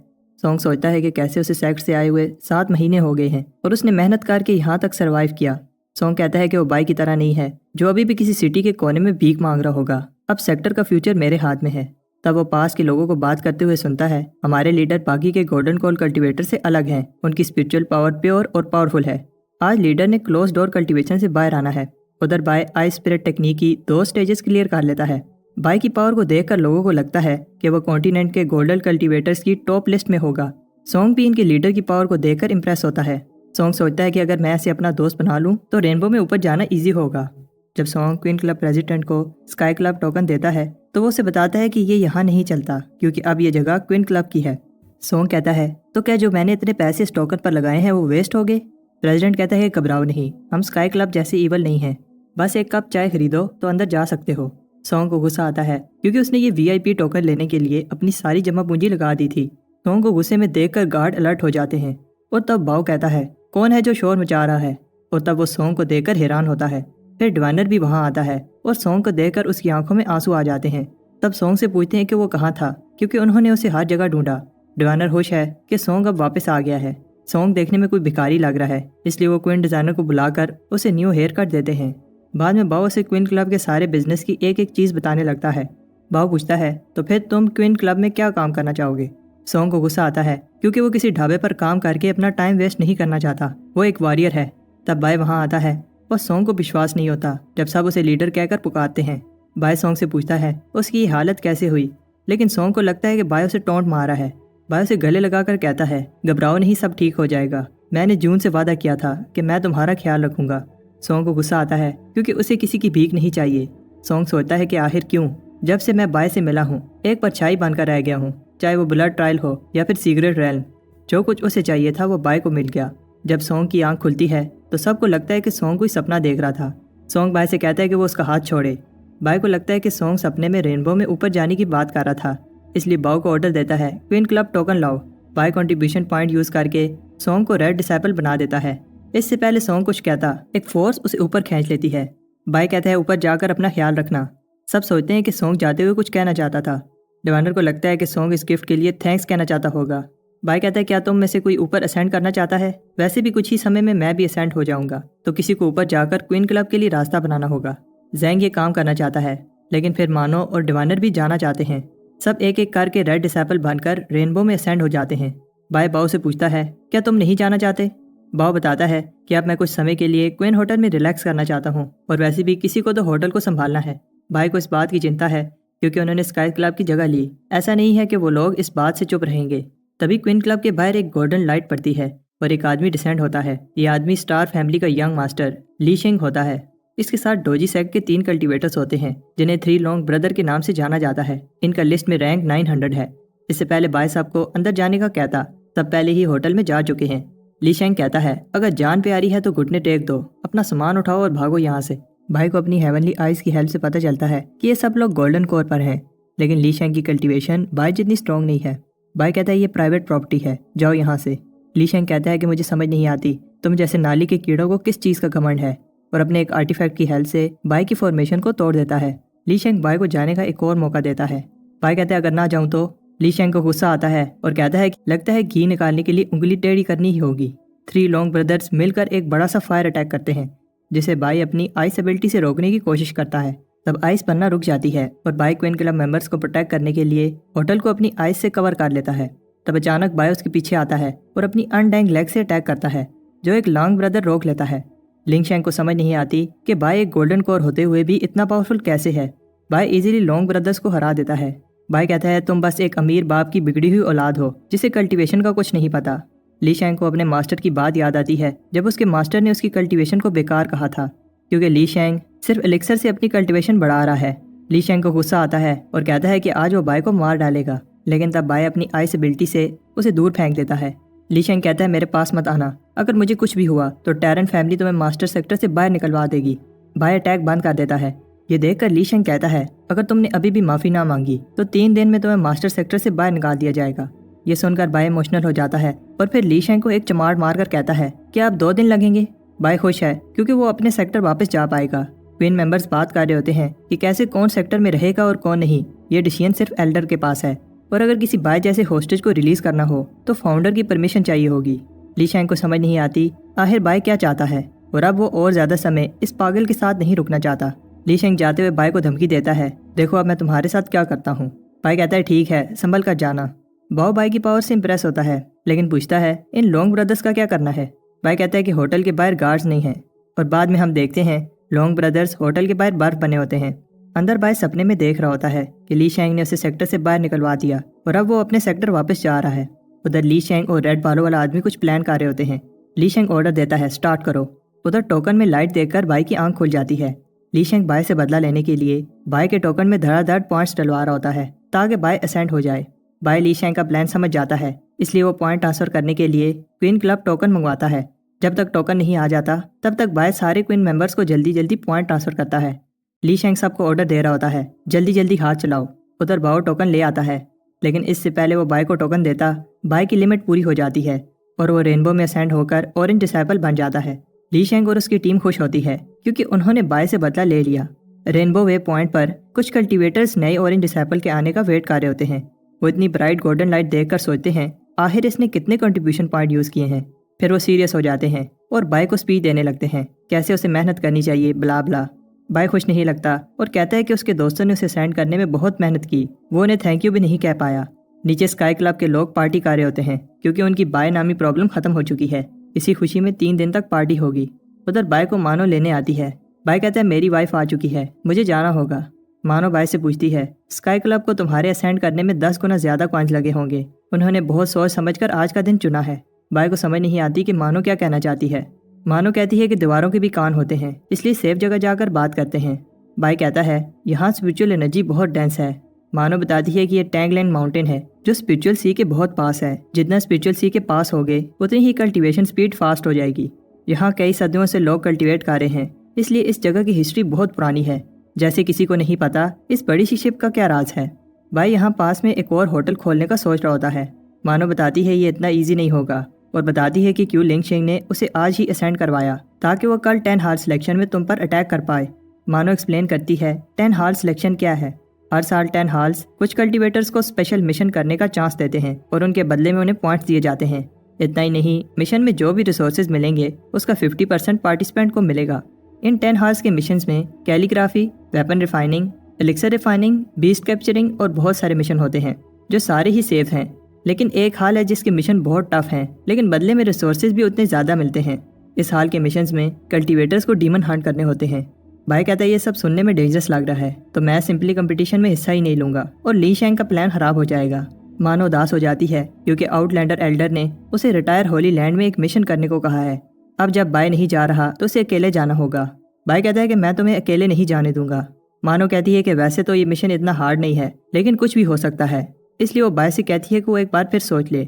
सोंग सोचता है कि कैसे उसे सेक्ट से आए हुए 7 महीने हो गए हैं और उसने मेहनत करके यहाँ तक सरवाइव किया। सोंग कहता है कि वो बाय की तरह नहीं है जो अभी भी किसी सिटी के कोने में भीख मांग रहा होगा। अब सेक्टर का फ्यूचर मेरे हाथ में है। तब वो पास के लोगों को बात करते हुए सुनता है हमारे लीडर बाकी के गोल्डन कोल कल्टीवेटर से अलग हैं। उनकी स्पिरिचुअल पावर प्योर और पावरफुल है। आज लीडर ने क्लोज डोर कल्टीवेशन से बाहर आना है। उधर बाय आई स्पिरिट टेक्निक की 2 स्टेजेस क्लियर कर लेता है। बाय की पावर को देखकर लोगों को लगता है कि वो कॉन्टिनेंट के गोल्डन कल्टीवेटर्स की टॉप लिस्ट में होगा। सोंग भी इनके लीडर की पावर को देखकर इंप्रेस होता है। सोंग सोचता है कि अगर मैं इसे अपना दोस्त बना लूँ तो रेनबो में ऊपर जाना ईजी होगा। जब सोंग क्वीन क्लब प्रेसिडेंट को स्काई क्लब टोकन देता है तो वो उसे बताता है कि ये यहाँ नहीं चलता क्योंकि अब ये जगह क्वीन क्लब की है। सोंग कहता है तो क्या जो मैंने इतने पैसे इस टोकन पर लगाए हैं वो वेस्ट हो गए। प्रेसिडेंट कहता है कि घबराओ नहीं, हम स्काई क्लब जैसे ईवल नहीं हैं, बस एक कप चाय खरीदो तो अंदर जा सकते हो। सॉन्ग को गुस्सा आता है क्योंकि उसने ये वीआईपी टोकन लेने के लिए अपनी सारी जमा पूंजी लगा दी थी। सॉन्ग को गुस्से में देखकर गार्ड अलर्ट हो जाते हैं और तब बाओ कहता है कौन है जो शोर मचा रहा है, और तब वो सॉन्ग को देखकर हैरान होता है। फिर डिवाइनर भी वहाँ आता है और सॉन्ग को देखकर उसकी आंखों में आंसू आ जाते हैं। तब सॉन्ग से पूछते हैं कि वो कहाँ था, क्योंकि उन्होंने उसे हर जगह ढूंढा। डिवाइनर खुश है कि सॉन्ग अब वापस आ गया है। सॉन्ग देखने में कोई भिखारी लग रहा है, इसलिए वो क्वीन डिजाइनर को बुलाकर उसे न्यू हेयर कट देते हैं। बाद में बाओ उसे क्वीन क्लब के सारे बिजनेस की एक एक चीज़ बताने लगता है। बाओ पूछता है तो फिर तुम क्वीन क्लब में क्या काम करना चाहोगे। सॉन्ग को गुस्सा आता है क्योंकि वो किसी ढाबे पर काम करके अपना टाइम वेस्ट नहीं करना चाहता, वो एक वॉरियर है। तब बाय वहाँ आता है और सॉन्ग को विश्वास नहीं होता जब सब उसे लीडर कहकर पुकारते हैं। बाय सॉन्ग से पूछता है उसकी ये हालत कैसे हुई, लेकिन सॉन्ग को लगता है कि बाय उसे टोंट मारा है। बाय उसे गले लगाकर कहता है घबराओ नहीं, सब ठीक हो जाएगा, मैंने जून से वादा किया था कि मैं तुम्हारा ख्याल रखूंगा। सॉन्ग को गुस्सा आता है क्योंकि उसे किसी की भीख नहीं चाहिए। सॉन्ग सोचता है कि आखिर क्यों, जब से मैं बाय से मिला हूँ एक परछाई बनकर रह गया हूँ, चाहे वो ब्लड ट्रायल हो या फिर सीक्रेट रैल्म। जो कुछ उसे चाहिए था वो बाय को मिल गया। जब सॉन्ग की आंख खुलती है तो सबको लगता है कि सॉन्ग कोई सपना देख रहा था। सॉन्ग बाय से कहता है कि वो उसका हाथ छोड़े। बाय को लगता है कि सॉन्ग सपने में रेनबो में ऊपर जाने की बात कर रहा था, इसलिए बाओ को ऑर्डर देता है क्वीन क्लब टोकन लाओ। बाय कंट्रीब्यूशन पॉइंट यूज करके सॉन्ग को रेड डिसेबल बना देता है। इससे पहले सॉन्ग कुछ कहता, एक फोर्स उसे ऊपर खींच लेती है। बाय कहता है ऊपर जाकर अपना ख्याल रखना। सब सोचते हैं कि सॉन्ग जाते हुए कुछ कहना चाहता था। डिवाइनर को लगता है कि सॉन्ग इस गिफ्ट के लिए थैंक्स कहना चाहता होगा। बाय कहता है क्या तुम में से कोई ऊपर असेंड करना चाहता है, वैसे भी कुछ ही समय में मैं भी असेंड हो जाऊंगा, तो किसी को ऊपर जाकर क्वीन क्लब के लिए रास्ता बनाना होगा। जैंग ये काम करना चाहता है, लेकिन फिर मानो और डिवाइनर भी जाना चाहते हैं। सब एक एक करके रेड डिसेबल बनकर रेनबो में असेंड हो जाते हैं। बाय बाओ से पूछता है क्या तुम नहीं जाना चाहते। बाओ बताता है कि अब मैं कुछ समय के लिए क्वीन होटल में रिलैक्स करना चाहता हूँ, और वैसे भी किसी को तो होटल को संभालना है। बाय को इस बात की चिंता है क्योंकि उन्होंने स्काई क्लब की जगह ली। ऐसा नहीं है कि वो लोग इस बात से चुप रहेंगे। तभी क्वीन क्लब के बाहर एक गोल्डन लाइट पड़ती है और एक आदमी डिसेंड होता है। ये आदमी स्टार फैमिली का यंग मास्टर ली शेंग होता है। इसके साथ डोजी सेक्ट के 3 कल्टीवेटर्स होते हैं जिन्हें 3 लॉन्ग ब्रदर के नाम से जाना जाता है। इनका लिस्ट में रैंक 900 है। इससे पहले बाय साहब को अंदर जाने का कहता, तब पहले ही होटल में जा चुके हैं। ली शेंग कहता है अगर जान प्यारी है तो घुटने टेक दो, अपना सामान उठाओ और भागो यहाँ से। भाई को अपनी हेवनली आइज की हेल्प से पता चलता है कि ये सब लोग गोल्डन कोर पर हैं, लेकिन ली शेंग की कल्टीवेशन बाय जितनी स्ट्रॉन्ग नहीं है। बाय कहता है ये प्राइवेट प्रॉपर्टी है, जाओ यहाँ से। ली शेंग कहता है कि मुझे समझ नहीं आती तुम जैसे नाली के कीड़ों को किस चीज़ का घमंड है, और अपने एक आर्टिफैक्ट की हेल्प से बाय की फॉर्मेशन को तोड़ देता है। ली शेंग बाय को जाने का एक और मौका देता है। बाय कहता है अगर ना जाऊँ तो। ली शेंग को गुस्सा आता है और कहता है कि लगता है घी निकालने के लिए उंगली टेढ़ी करनी ही होगी। 3 लॉन्ग ब्रदर्स मिलकर एक बड़ा सा फायर अटैक करते हैं जिसे बाय अपनी आइस एबिलिटी से रोकने की कोशिश करता है। तब आइस बनना रुक जाती है और बाय क्वीन क्लब मेंबर्स को प्रोटेक्ट करने के लिए होटल को अपनी आइस से कवर कर लेता है। तब अचानक बाय उसके पीछे आता है और अपनी अनडैंग लेग से अटैक करता है, जो एक लॉन्ग ब्रदर रोक लेता है। लिंग शेंग को समझ नहीं आती कि बाय एक गोल्डन कोर होते हुए भी इतना पावरफुल कैसे है। बाय इजीली लॉन्ग ब्रदर्स को हरा देता है। बाय कहता है तुम बस एक अमीर बाप की बिगड़ी हुई औलाद हो जिसे कल्टीवेशन का कुछ नहीं पता। ली शेंग को अपने मास्टर की बात याद आती है जब उसके मास्टर ने उसकी कल्टीवेशन को बेकार कहा था, क्योंकि ली शेंग सिर्फ एलिक्सर से अपनी कल्टीवेशन बढ़ा रहा है। ली शेंग को गुस्सा आता है और कहता है कि आज वो बाय को मार डालेगा, लेकिन तब बाय अपनी आइस एबिलिटी से उसे दूर फेंक देता है। ली शेंग कहता है मेरे पास मत आना, अगर मुझे कुछ भी हुआ तो टैरन फैमिली तुम्हें मास्टर सेक्टर से बाहर निकलवा देगी। बाय अटैक बंद कर देता है। ये देखकर ली शेंग कहता है अगर तुमने अभी भी माफ़ी ना मांगी तो 3 दिन में तुम्हें मास्टर सेक्टर से बाहर निकाल दिया जाएगा। ये सुनकर बाय इमोशनल हो जाता है और फिर ली शेंग को एक चमाड़ मारकर कहता है कि अब 2 दिन लगेंगे। बाय खुश है क्योंकि वो अपने सेक्टर वापस जा पाएगा। क्वीन मेंबर्स बात कर रहे होते हैं कि कैसे कौन सेक्टर में रहेगा और कौन नहीं। ये डिसीजन सिर्फ एल्डर के पास है, और अगर किसी बाय जैसे होस्टेज को रिलीज करना हो तो फाउंडर की परमिशन चाहिए होगी। ली शेंग को समझ नहीं आती आखिर बाय क्या चाहता है, और अब वो और ज्यादा समय इस पागल के साथ नहीं रुकना चाहता। ली शेंग जाते हुए बाय को धमकी देता है, देखो अब मैं तुम्हारे साथ क्या करता हूँ। बाय कहता है ठीक है, संभल कर जाना। बाओ बाय की पावर से इंप्रेस होता है, लेकिन पूछता है इन लॉन्ग ब्रदर्स का क्या करना है। बाय कहता है कि होटल के बाहर गार्ड्स नहीं हैं, और बाद में हम देखते हैं लॉन्ग ब्रदर्स होटल के बाहर बर्फ बने होते हैं। अंदर बाय सपने में देख रहा होता है कि ली शेंग ने उसे सेक्टर से बाहर निकलवा दिया और अब वो अपने सेक्टर वापस जा रहा है। उधर ली शेंग और रेड बालों वाला आदमी कुछ प्लान कर रहे होते हैं। ली शेंग ऑर्डर देता है स्टार्ट करो। उधर टोकन में लाइट देखकर बाय की आंख खुल जाती है। ली शेंग बाय से बदला लेने के लिए बाय के टोकन में धड़ाधड़ पॉइंट्स डलवा रहा होता है ताकि बाय असेंड हो जाए। बाय ली शेंग का प्लान समझ जाता है, इसलिए वो पॉइंट ट्रांसफर करने के लिए क्वीन क्लब टोकन मंगवाता है। जब तक टोकन नहीं आ जाता तब तक बाय सारे क्वीन मेंबर्स को जल्दी जल्दी पॉइंट ट्रांसफर करता है। ली शेंग सबको ऑर्डर दे रहा होता है, जल्दी जल्दी हाथ चलाओ। उधर बाओ टोकन ले आता है, लेकिन इससे पहले वो बाय को टोकन देता, बाय की लिमिट पूरी हो जाती है और वो रेनबो में असेंड होकर ऑरेंज डिसाइपल बन जाता है। ली शेंग और उसकी टीम खुश होती है क्योंकि उन्होंने बाय से बदला ले लिया। रेनबो वे पॉइंट पर कुछ कल्टीवेटर्स नए ऑरेंज डिसाइपल के आने का वेट कर रहे होते हैं। वो इतनी ब्राइट गोल्डन लाइट देखकर सोचते हैं आखिर इसने कितने कंट्रीब्यूशन पॉइंट यूज़ किए हैं। फिर वो सीरियस हो जाते हैं और बाय को स्पीच देने लगते हैं, कैसे उसे मेहनत करनी चाहिए, ब्ला ब्ला। बाय खुश नहीं लगता और कहता है कि उसके दोस्तों ने उसे सेंड करने में बहुत मेहनत की, वो उन्हें थैंक यू भी नहीं कह पाया। नीचे स्काई क्लब के लोग पार्टी कर रहे होते हैं क्योंकि उनकी बाय नामी प्रॉब्लम खत्म हो चुकी है। इसी खुशी में 3 दिन तक पार्टी होगी। उधर बाय को मानो लेने आती है। बाय कहता है मेरी वाइफ आ चुकी है, मुझे जाना होगा। मानो बाय से पूछती है स्काई क्लब को तुम्हारे असेंड करने में 10 गुना ज्यादा कॉइंस लगे होंगे, उन्होंने बहुत सोच समझकर आज का दिन चुना है। बाय को समझ नहीं आती कि मानो क्या कहना चाहती है। मानो कहती है कि दीवारों के भी कान होते हैं, इसलिए सेफ जगह जाकर बात करते हैं। बाय कहता है यहाँ स्पिरिचुअल एनर्जी बहुत डेंस है। मानो बताती है कि ये टैंगलैंड माउंटेन है जो स्पिरिचुअल सी के बहुत पास है। जितना स्पिरिचुअल सी के पास होगे उतनी ही कल्टीवेशन स्पीड फास्ट हो जाएगी। यहाँ कई सदियों से लोग कल्टीवेट कर रहे हैं, इसलिए इस जगह की हिस्ट्री बहुत पुरानी है। जैसे किसी को नहीं पता इस बड़ी सी शिप का क्या राज है। बाय यहाँ पास में एक और होटल खोलने का सोच रहा होता है। मानो बताती है ये इतना ईजी नहीं होगा और बताती है कि क्यों लिंग शेंग ने उसे आज ही असेंड करवाया ताकि वो कल 10 हार्ट सिलेक्शन में तुम पर अटैक कर पाए। मानो एक्सप्लेन करती है 10 हार्ट सिलेक्शन क्या है। हर साल 10 हार्ट्स कुछ कल्टीवेटर्स को स्पेशल मिशन करने का चांस देते हैं और उनके बदले में उन्हें पॉइंट्स दिए जाते हैं। इतना ही नहीं, मिशन में जो भी रिसोर्सेज मिलेंगे उसका 50% पार्टिसिपेंट को मिलेगा। इन 10 हार्ट्स के मिशंस में calligraphy, weapon refining, elixir refining, beast capturing और बहुत सारे मिशन होते हैं जो सारे ही सेफ हैं। लेकिन एक हाल है जिसके मिशन बहुत टफ हैं, लेकिन बदले में रिसोर्सेज भी उतने ज़्यादा मिलते हैं। इस हाल के मिशंस में कल्टीवेटर्स को डीमन हंट करने होते हैं। बाय कहता है ये सब सुनने में डेंजरस लग रहा है तो मैं सिंपली कंपटीशन में हिस्सा ही नहीं लूंगा और ली शेंग का प्लान खराब हो जाएगा। मानो उदास हो जाती है क्योंकि आउटलैंडर एल्डर ने उसे रिटायर होली लैंड में एक मिशन करने को कहा है। अब जब बाय नहीं जा रहा तो उसे अकेले जाना होगा। बाय कहता है कि मैं तुम्हें अकेले नहीं जाने दूंगा। मानो कहती है कि वैसे तो ये मिशन इतना हार्ड नहीं है, लेकिन कुछ भी हो सकता है, इसलिए वो बाय से कहती है कि वो एक बार फिर सोच ले।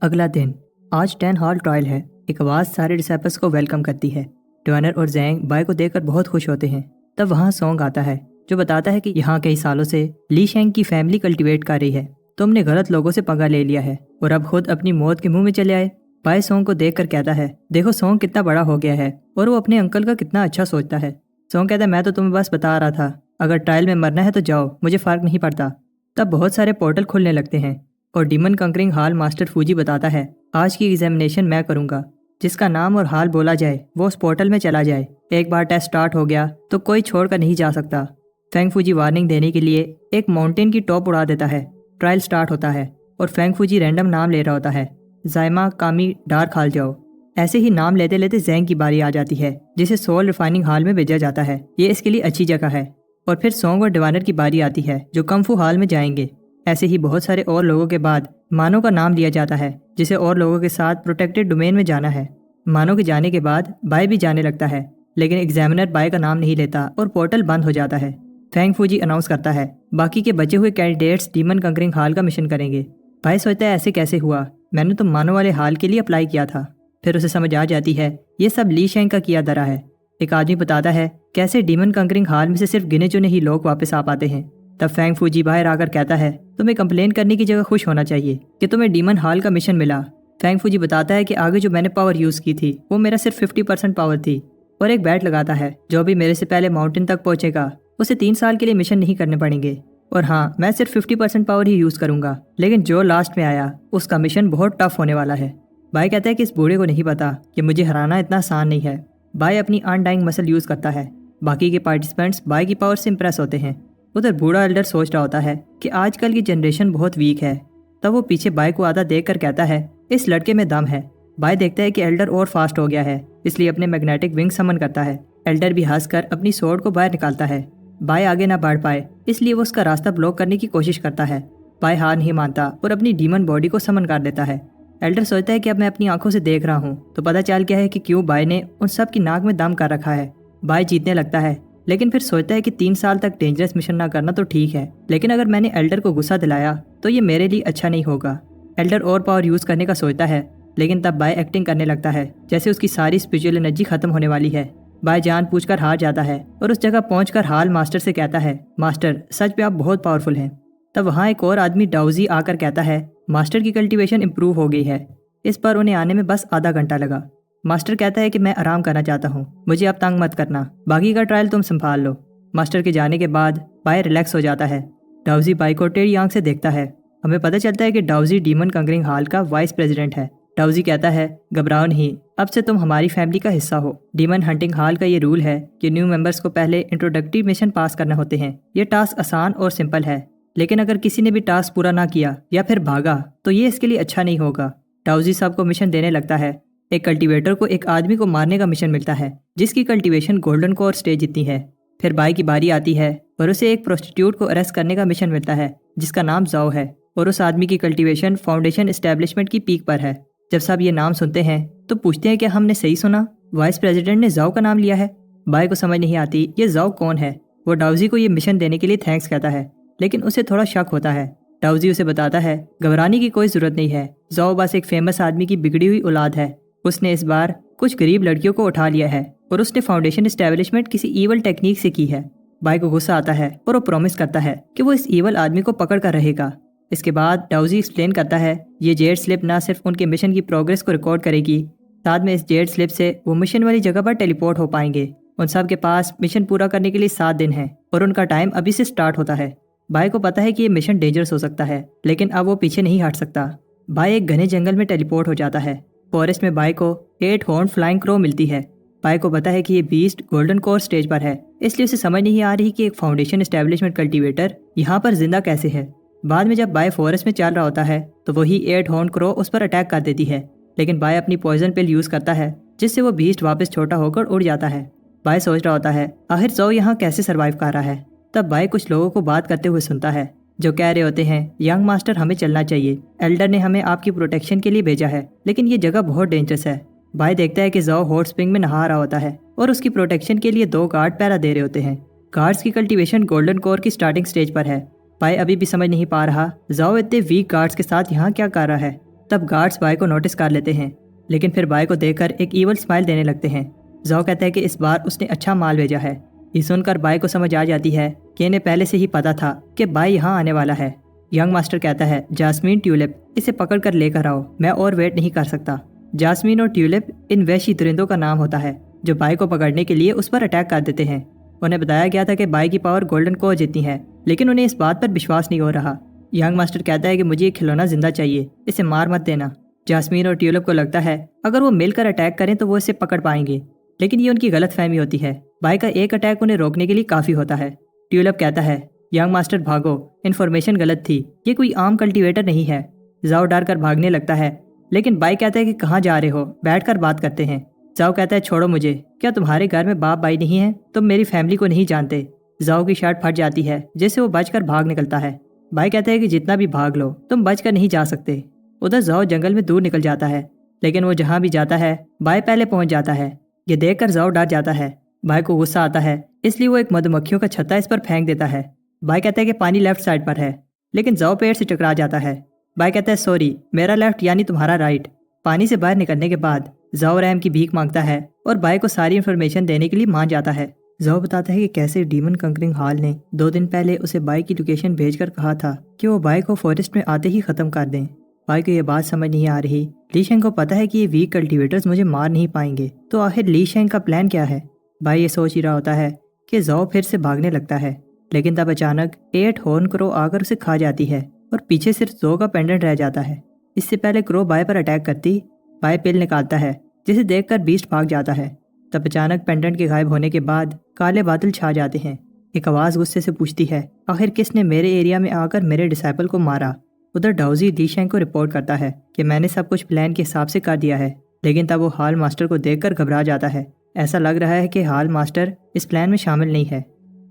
अगला दिन, आज 10 हॉल ट्रायल है। एक आवाज़ सारे डिसाइपल्स को वेलकम करती है। ड्वानर और जैंग बाय को देखकर बहुत खुश होते हैं। तब वहाँ सॉन्ग आता है जो बताता है कि यहाँ कई सालों से ली शेंग की फैमिली कल्टीवेट कर रही है। तुमने गलत लोगों से पंगा ले लिया है और अब खुद अपनी मौत के मुंह में चले आए। बाय सॉन्ग को देखकर कहता है देखो सॉन्ग कितना बड़ा हो गया है और वो अपने अंकल का कितना अच्छा सोचता है। सॉन्ग कहता है मैं तो तुम्हें बस बता रहा था, अगर ट्रायल में मरना है तो जाओ, मुझे फर्क नहीं पड़ता। तब बहुत सारे पोर्टल खुलने लगते हैं और डीमन कंकरिंग हाल मास्टर फूजी बताता है आज की एग्जामिनेशन मैं करूंगा। जिसका नाम और हाल बोला जाए वो उस पोर्टल में चला जाए। एक बार टेस्ट स्टार्ट हो गया तो कोई छोड़कर नहीं जा सकता। फेंग फूजी वार्निंग देने के लिए एक माउंटेन की टॉप उड़ा देता है। ट्रायल स्टार्ट होता है और फेंग फूजी रैंडम नाम ले रहा होता है, जायमा, कामी, डार्क हाल जाओ। ऐसे ही नाम लेते लेते जैंग की बारी आ जाती है जिसे सोल रिफाइनिंग हाल में भेजा जाता है। ये इसके लिए अच्छी जगह है। और फिर सॉन्ग और डिवाइनर की बारी आती है जो कम्फू हाल में जाएंगे। ऐसे ही बहुत सारे और लोगों के बाद मानो का नाम लिया जाता है जिसे और लोगों के साथ प्रोटेक्टेड डोमेन में जाना है। मानो के जाने के बाद बाय भी जाने लगता है, लेकिन एग्जामिनर बाय का नाम नहीं लेता और पोर्टल बंद हो जाता है। फेंग फूजी अनाउंस करता है बाकी के बचे हुए कैंडिडेट्स डीमन कंकरिंग हाल का मिशन करेंगे। बाय सोचता है ऐसे कैसे हुआ, मैंने तो मानो वाले हाल के लिए अप्लाई किया था। फिर उसे समझ आ जाती है ये सब ली शेंग का किया धरा है। एक आदमी बताता है कैसे डीमन कंकरिंग हाल में से सिर्फ गिने चुने ही लोग वापस आ पाते हैं। तब फेंग फूजी बाहर आकर कहता है तुम्हें कंप्लेन करने की जगह खुश होना चाहिए कि तुम्हें डीमन हाल का मिशन मिला। फेंग फूजी बताता है कि आगे जो मैंने पावर यूज़ की थी वो मेरा सिर्फ 50% पावर थी और एक बैट लगाता है जो भी मेरे से पहले माउंटेन तक पहुंचेगा उसे 3 साल के लिए मिशन नहीं करने पड़ेंगे। और हाँ, मैं सिर्फ 50% पावर ही यूज़ करूंगा, लेकिन जो लास्ट में आया उसका मिशन बहुत टफ होने वाला है। बाय कहता है कि इस बूढ़े को नहीं पता कि मुझे हराना इतना आसान नहीं है। बाय अपनी अनडाइंग मसल यूज़ करता है। बाकी के पार्टिसिपेंट्स बाय की पावर से इंप्रेस होते हैं। उधर बूढ़ा एल्डर सोच रहा होता है कि आजकल की जनरेशन बहुत वीक है। तब वो पीछे बाय को आधा देख कर कहता है इस लड़के में दम है। बाय देखता है कि एल्डर और फास्ट हो गया है, इसलिए अपने मैग्नेटिक विंग समन करता है। एल्डर भी हंसकर अपनी स्वॉर्ड को बाहर निकालता है। बाय आगे ना बढ़ पाए इसलिए वो उसका रास्ता ब्लॉक करने की कोशिश करता है। बाय हार नहीं मानता और अपनी डीमन बॉडी को समन कर देता है। एल्डर सोचता है कि अब मैं अपनी आंखों से देख रहा हूँ तो पता चल गया है कि क्यों बाय ने उन सब की नाक में दम कर रखा है। बाय जीतने लगता है, लेकिन फिर सोचता है कि 3 साल तक डेंजरस मिशन ना करना तो ठीक है, लेकिन अगर मैंने एल्डर को गुस्सा दिलाया तो ये मेरे लिए अच्छा नहीं होगा। एल्डर और पावर यूज करने का सोचता है, لیکن تب بائی ایکٹنگ کرنے لگتا ہے جیسے اس کی ساری اسپریچول انرجی ختم ہونے والی ہے۔ بائی جان پوچھ کر ہار جاتا ہے اور اس جگہ پہنچ کر ہال ماسٹر سے کہتا ہے، ماسٹر سچ پہ آپ بہت پاورفل ہیں۔ تب وہاں ایک اور آدمی ڈاؤزی آ کر کہتا ہے، ماسٹر کی کلٹیویشن امپروو ہو گئی ہے، اس پر انہیں آنے میں بس آدھا گھنٹہ لگا۔ ماسٹر کہتا ہے کہ میں آرام کرنا چاہتا ہوں، مجھے اب تنگ مت کرنا، باقی کا ٹرائل تم سنبھال لو۔ ماسٹر کے جانے کے بعد بائی ریلیکس ہو جاتا ہے۔ ڈاؤزی بائی کو ٹیڑھی آنکھ سے دیکھتا ہے۔ ہمیں پتہ چلتا ہے کہ ڈاؤزی ڈیمن کنکرنگ ہال کا وائس پریزیڈنٹ ہے۔ ڈاؤزی کہتا ہے، گھبراؤ نہیں، اب سے تم ہماری فیملی کا حصہ ہو۔ ڈیمن ہنٹنگ ہال کا یہ رول ہے کہ نیو ممبرس کو پہلے انٹروڈکٹیو مشن پاس کرنا ہوتے ہیں۔ یہ ٹاسک آسان اور سمپل ہے، لیکن اگر کسی نے بھی ٹاسک پورا نہ کیا یا پھر بھاگا تو یہ اس کے لیے اچھا نہیں ہوگا۔ ڈاؤزی سب کو مشن دینے لگتا ہے۔ ایک کلٹیویٹر کو ایک آدمی کو مارنے کا مشن ملتا ہے جس کی کلٹیویشن گولڈن کور سٹیج جتنی ہے۔ پھر بائی کی باری آتی ہے اور اسے ایک پروسٹیٹیوٹ کو اریسٹ کرنے کا مشن ملتا ہے جس کا نام زاؤ ہے، اور اس آدمی کی کلٹیویشن فاؤنڈیشن اسٹیبلشمنٹ کی پیک پر ہے۔ جب سب یہ نام سنتے ہیں تو پوچھتے ہیں کہ ہم نے صحیح سنا، وائس پریزیڈنٹ نے زاؤ کا نام لیا ہے۔ بائی کو سمجھ نہیں آتی یہ زاؤ کون ہے۔ وہ ڈاؤزی کو یہ مشن دینے کے لیے تھینکس کہتا ہے، لیکن اسے تھوڑا شک ہوتا ہے۔ ڈاؤزی اسے بتاتا ہے، گھبرانے کی کوئی ضرورت نہیں ہے، زاؤ بس ایک فیمس آدمی کی بگڑی ہوئی اولاد ہے، اس نے اس بار کچھ غریب لڑکیوں کو اٹھا لیا ہے اور اس نے فاؤنڈیشن اسٹیبلشمنٹ کسی ایول ٹیکنیک سے کی ہے۔ بائی کو غصہ آتا ہے اور وہ پرومس کرتا ہے کہ وہ اس ایول آدمی کو پکڑ کر رہے گا۔ اس کے بعد ڈاؤزی ایکسپلین کرتا ہے، یہ جیڈ سلپ نہ صرف ان کے مشن کی پروگرس کو ریکارڈ کرے گی، ساتھ میں اس جیڈ سلپ سے وہ مشن والی جگہ پر ٹیلی پورٹ ہو پائیں گے۔ ان سب کے پاس مشن پورا کرنے کے لیے 7 دن ہیں اور ان کا ٹائم ابھی سے سٹارٹ ہوتا ہے۔ بائی کو پتا ہے کہ یہ مشن ڈینجرس ہو سکتا ہے، لیکن اب وہ پیچھے نہیں ہٹ سکتا۔ بائی ایک گھنے جنگل میں ٹیلی پورٹ ہو جاتا ہے۔ فورسٹ میں بائی کو 8 ہارن فلائنگ کرو ملتی ہے۔ بائی کو پتا ہے کہ یہ بیسٹ گولڈن کور سٹیج پر ہے، اس لیے اسے سمجھ نہیں آ رہی کہ ایک فاؤنڈیشن اسٹیبلشمنٹ کلٹیویٹر یہاں پر زندہ کیسے ہے۔ بعد میں جب بائی فورسٹ میں چل رہا ہوتا ہے تو وہی 8 ہارن کرو اس پر اٹیک کر دیتی ہے، لیکن بائی اپنی پوائزن پل یوز کرتا ہے جس سے وہ بیسٹ واپس چھوٹا ہو کر اڑ جاتا ہے۔ بائی سوچ رہا ہوتا ہے آخر زو یہاں کیسے سروائیو کر رہا ہے۔ تب بائی کچھ لوگوں کو بات کرتے ہوئے سنتا ہے جو کہہ رہے ہوتے ہیں، ینگ ماسٹر ہمیں چلنا چاہیے، ایلڈر نے ہمیں آپ کی پروٹیکشن کے لیے بھیجا ہے، لیکن یہ جگہ بہت ڈینجرس ہے۔ بائی دیکھتا ہے کہ زو ہاٹ اسپرنگ میں نہا رہا ہوتا ہے اور اس کی پروٹیکشن کے لیے 2 گارڈ پہرا دے رہے ہوتے ہیں۔ گارڈز کی کلٹیویشن گولڈن کور کی سٹارٹنگ سٹیج پر ہے۔ بائی ابھی بھی سمجھ نہیں پا رہا زو اتنے ویک گارڈز کے ساتھ یہاں کیا کر رہا ہے۔ تب گارڈز بائی کو نوٹس کر لیتے ہیں، لیکن پھر بائی کو دیکھ کر ایک ایول اسمائل دینے لگتے ہیں۔ زو کہتا ہے کہ اس بار اس نے اچھا مال بھیجا ہے۔ یہ سن کر بائی کو سمجھ آ جاتی ہے کہ انہیں پہلے سے ہی پتا تھا کہ بائی یہاں آنے والا ہے۔ ینگ ماسٹر کہتا ہے، جاسمین ٹیولپ اسے پکڑ کر لے کر آؤ، میں اور ویٹ نہیں کر سکتا۔ جاسمین اور ٹیولپ ان وحشی درندوں کا نام ہوتا ہے جو بائی کو پکڑنے کے لیے اس پر اٹیک کر دیتے ہیں۔ انہیں بتایا گیا تھا کہ بائی کی پاور گولڈن کور جتنی ہے، لیکن انہیں اس بات پر وشواس نہیں ہو رہا۔ ینگ ماسٹر کہتا ہے کہ مجھے یہ کھلونا زندہ چاہیے، اسے مار مت دینا۔ جاسمین اور ٹیولپ کو لگتا ہے اگر وہ مل کر اٹیک کریں تو وہ اسے پکڑ پائیں گے، لیکن یہ ان کی غلط فہمی ہوتی ہے۔ بائی کا ایک اٹیک انہیں روکنے کے لیے کافی ہوتا ہے۔ ٹیولپ کہتا ہے، ینگ ماسٹر بھاگو، انفارمیشن غلط تھی، یہ کوئی عام کلٹیویٹر نہیں ہے۔ زاؤ ڈر کر بھاگنے لگتا ہے، لیکن بائی کہتا ہے کہ کہاں جا رہے ہو، بیٹھ کر بات کرتے ہیں۔ زاؤ کہتا ہے، چھوڑو مجھے، کیا تمہارے گھر میں باپ بھائی نہیں ہیں؟ تم میری فیملی کو نہیں جانتے۔ زاؤ کی شرٹ پھٹ جاتی ہے جس سے وہ بچ کر بھاگ نکلتا ہے۔ بائی کہتا ہے کہ جتنا بھی بھاگ لو تم بچ کر نہیں جا سکتے۔ ادھر زاؤ جنگل میں دور نکل جاتا ہے، لیکن وہ جہاں بھی جاتا ہے بائی پہلے پہنچ جاتا ہے۔ یہ دیکھ کر زاؤ ڈر جاتا ہے۔ بائی کو غصہ آتا ہے، اس لیے وہ ایک مدھو مکھیوں کا چھتا اس پر پھینک دیتا ہے۔ بائی کہتا ہے کہ پانی لیفٹ سائڈ پر ہے، لیکن زاؤ پیڑ سے ٹکرا جاتا ہے۔ بائی کہتا ہے، سوری، میرا لیفٹ یعنی تمہارا رائٹ۔ پانی سے باہر نکلنے کے بعد زاؤ رحم کی بھیک مانگتا ہے اور بائی کو ساری انفارمیشن دینے کے لیے مان جاتا ہے۔ زاؤ بتاتا ہے کہ کیسے ڈیمن کنکرنگ ہال نے 2 دن پہلے اسے بائی کی لوکیشن بھیج کر کہا تھا کہ وہ بائی کو فورسٹ میں آتے ہی ختم کر دیں۔ بائی کو یہ بات سمجھ نہیں آ رہی۔ لی شینگ کو پتا ہے کہ یہ ویک کلٹیویٹرز مجھے مار نہیں پائیں گے، تو آخر لی شینگ کا پلان کیا ہے؟ بائی یہ سوچ ہی رہا ہوتا ہے کہ زاؤ پھر سے بھاگنے لگتا ہے، لیکن تب اچانک 8 ہارن کرو آ کر اسے کھا جاتی ہے اور پیچھے صرف زو کا پینڈنٹ رہ جاتا ہے۔ اس سے پہلے کرو بائی پر اٹیک کرتی، بائی پل نکالتا ہے جسے دیکھ کر بیسٹ بھاگ جاتا ہے۔ تب اچانک پینڈنٹ کے غائب ہونے کے بعد کالے بادل چھا جاتے ہیں۔ ایک آواز غصے سے پوچھتی ہے، آخر کس نے میرے ایریا میں آ کر میرے ڈسائپل کو مارا؟ ادھر ڈاؤزی لی شینگ کو رپورٹ کرتا ہے کہ میں نے سب کچھ پلان کے حساب سے کر دیا ہے، لیکن تب وہ ہال ماسٹر کو دیکھ کر گھبرا جاتا ہے۔ ایسا لگ رہا ہے کہ ہال ماسٹر اس پلان میں شامل نہیں ہے۔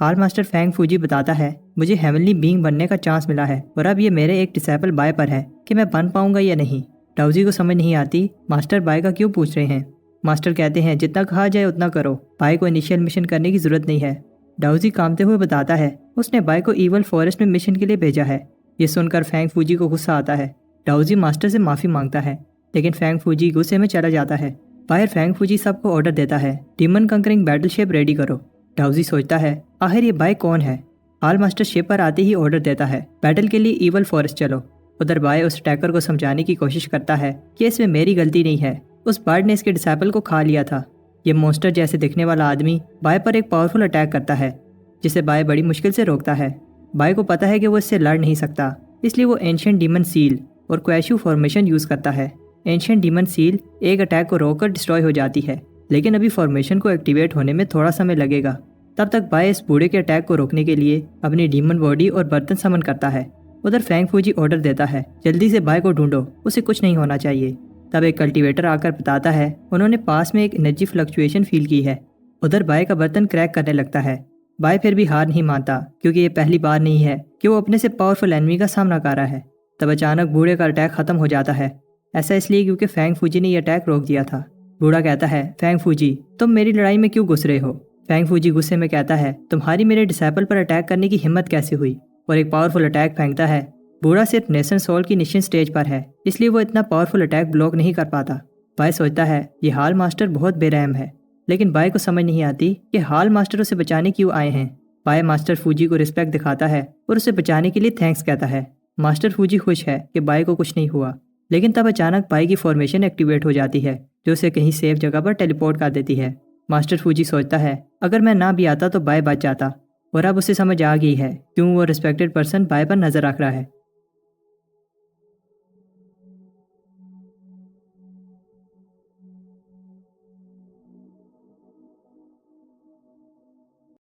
ہال ماسٹر فینگ فوجی بتاتا ہے، مجھے ہیونلی بینگ بننے کا چانس ملا ہے اور اب یہ میرے ایک ڈسائپل بائی پر ہے کہ میں بن پاؤں گا یا نہیں۔ ڈاؤزی کو سمجھ نہیں آتی ماسٹر بائی کا کیوں پوچھ رہے ہیں۔ ماسٹر کہتے ہیں، جتنا کہا جائے اتنا کرو، بائی کو انیشیل مشن کرنے کی ضرورت نہیں ہے۔ ڈاؤزی کامتے ہوئے بتاتا ہے اس نے بائی کو ایول فورسٹ میں مشن کے لیے بھیجا ہے۔ یہ سن کر فینگ فوجی کو غصہ آتا ہے۔ ڈاؤزی ماسٹر سے معافی مانگتا ہے، लेकिन फैंग फूजी गुस्से में चला जाता है। बाहर फैंग फूजी सबको ऑर्डर देता है, demon concurring battle ship ready करो। ड्राउजी सोचता है आखिर ये बाय कौन है। हाल मास्टर शिप पर आते ही ऑर्डर देता है, बैटल के लिए ईवल फॉरेस्ट चलो। उधर बाय उस अटैकर को समझाने की कोशिश करता है कि इसमें मेरी गलती नहीं है, उस बर्ड ने इसके डिसाइपल को खा लिया था। ये मॉन्स्टर जैसे दिखने वाला आदमी बाय पर एक पावरफुल अटैक करता है, जिसे बाय बड़ी मुश्किल से रोकता है। बाय को पता है कि वो इससे लड़ नहीं सकता, इसलिए वो एंशिएंट डीमन सील और क्वैशू फॉर्मेशन यूज करता है। एंशिएंट डीमन सील एक अटैक को रोककर डिस्ट्रॉय हो जाती है, लेकिन अभी फॉर्मेशन को एक्टिवेट होने में थोड़ा समय लगेगा। तब तक बाय इस बूढ़े के अटैक को रोकने के लिए अपनी डीमन बॉडी और बर्तन समन करता है। उधर फैंग फूजी ऑर्डर देता है, जल्दी से बाय को ढूंढो, उसे कुछ नहीं होना चाहिए। तब एक कल्टीवेटर आकर बताता है उन्होंने पास में एक एनर्जी फ्लक्चुएशन फील की है। उधर बाय का बर्तन क्रैक करने लगता है। बाय फिर भी हार नहीं मानता, क्योंकि ये पहली बार नहीं है कि वो अपने से पावरफुल एनिमी का सामना कर रहा है। तब अचानक बूढ़े का अटैक खत्म हो जाता है। ऐसा इसलिए क्योंकि फैंग फूजी ने यह अटैक रोक दिया था। बूढ़ा कहता है फैंग फूजी तुम मेरी लड़ाई में क्यों घुस रहे हो। फैंग फूजी गुस्से में कहता है तुम्हारी मेरे डिसाइपल पर अटैक करने की हिम्मत कैसे हुई, और एक पावरफुल अटैक फेंकता है। बूढ़ा सिर्फ नेशन सोल की निश्चित स्टेज पर है, इसलिए वो इतना पावरफुल अटैक ब्लॉक नहीं कर पाता। बाय सोचता है ये हाल मास्टर बहुत बेरहम है, लेकिन बाय को समझ नहीं आती कि हाल मास्टर उसे बचाने क्यों आए हैं। बाय मास्टर फूजी को रिस्पेक्ट दिखाता है और उसे बचाने के लिए थैंक्स कहता है। मास्टर फूजी खुश है कि बाय को कुछ नहीं हुआ, लेकिन तब अचानक बाय की फॉर्मेशन एक्टिवेट हो जाती है, जो उसे कहीं सेफ जगह पर टेलीपोर्ट कर देती है। मास्टर फूजी सोचता है अगर मैं ना भी आता तो बाय बच जाता, और अब उसे समझ आ गई है क्यों वो रिस्पेक्टेड पर्सन बाय पर नजर रख रहा है।